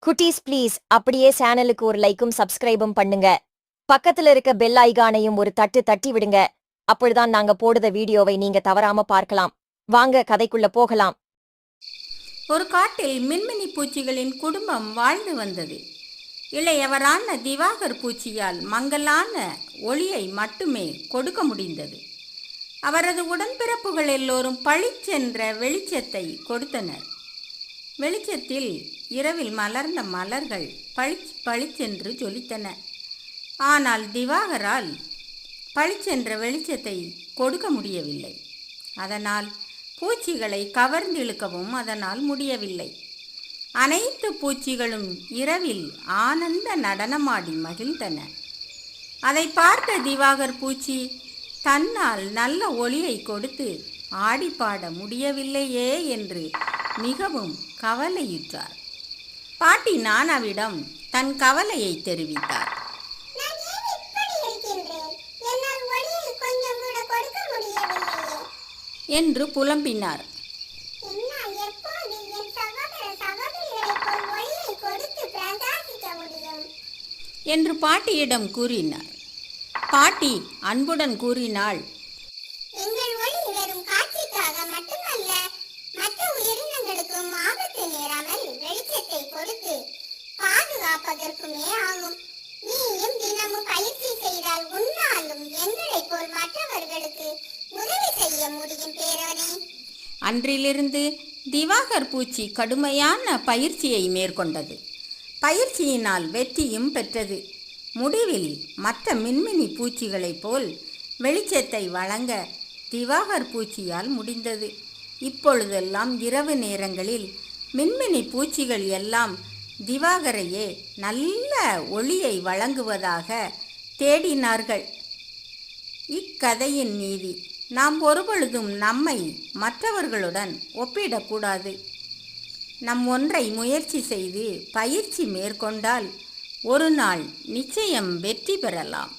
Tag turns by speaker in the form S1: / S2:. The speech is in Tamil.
S1: குட்டீஸ் ப்ளீஸ் அப்படியே சேனலுக்கு ஒரு லைக்கும் சப்ஸ்கிரைபும் பண்ணுங்க. பக்கத்துல இருக்க பெல் ஐகானையும் ஒரு தட்டு தட்டி விடுங்க. அப்பொழுதுதான் நாங்க போடுற வீடியோவை நீங்க தவறாம பார்க்கலாம். வாங்க கதைக்குள்ள போகலாம்.
S2: ஒரு காட்டில் மின்மினி பூச்சிகளின் குடும்பம் வாழ்ந்து வந்தது. இளையவரான திவாகர் பூச்சியால் மங்கலான ஒளியை மட்டுமே கொடுக்க முடிந்தது. அவரது உடன்பிறப்புகள் எல்லோரும் பளிச்சென்ற வெளிச்சத்தை கொடுத்தனர். வெளிச்சத்தில் இரவில் மலர்ந்த மலர்கள் பளிச்சென்று ஜொலித்தன. ஆனால் திவாகரால் பளிச்சென்ற வெளிச்சத்தை கொடுக்க முடியவில்லை. அதனால் பூச்சிகளை கவர்ந்திழுக்கவும் அதனால் முடியவில்லை. அனைத்து பூச்சிகளும் இரவில் ஆனந்த நடனமாடி மகிழ்ந்தன. அதை பார்த்த திவாகர் பூச்சி தன்னால் நல்ல ஒளியை கொடுத்து ஆடிப்பாட முடியவில்லையே என்று மிகவும் கவலையுற்றார். பாட்டி நானாவிடம் தன் கவலையை தெரிவித்தார். என்று புலம்பினார். என்று பாட்டியிடம் கூறினார். பாட்டி அன்புடன் கூறினாள்,
S3: பாதுகாப்பதற்குமே ஆகும். நீயும் தினமும் பயிற்சி செய்தால் உன்னாலும் எங்களைப் போல் மற்றவர்களுக்கு உதவி செய்ய முடியும் பேரவனே.
S2: அன்றிலிருந்து திவாகர் பூச்சி கடுமையான பயிற்சியை மேற்கொண்டது. பயிற்சியினால் வெற்றியும் பெற்றது. முடிவில் மற்ற மின்மினி பூச்சிகளைப் போல் வெளிச்சத்தை வழங்க திவாகர் பூச்சியால் முடிந்தது. இப்பொழுதெல்லாம் இரவு நேரங்களில் மின்மினி பூச்சிகள் எல்லாம் திவாகரையே நல்ல ஒளியை வழங்குவதாக தேடினார்கள். இக்கதையின் நீதி, நாம் ஒருபொழுதும் நம்மை மற்றவர்களுடன் ஒப்பிடக்கூடாது. நம் ஒன்றை முயற்சி செய்து பயிற்சி மேற்கொண்டால் ஒரு நாள் நிச்சயம் வெற்றி பெறலாம்.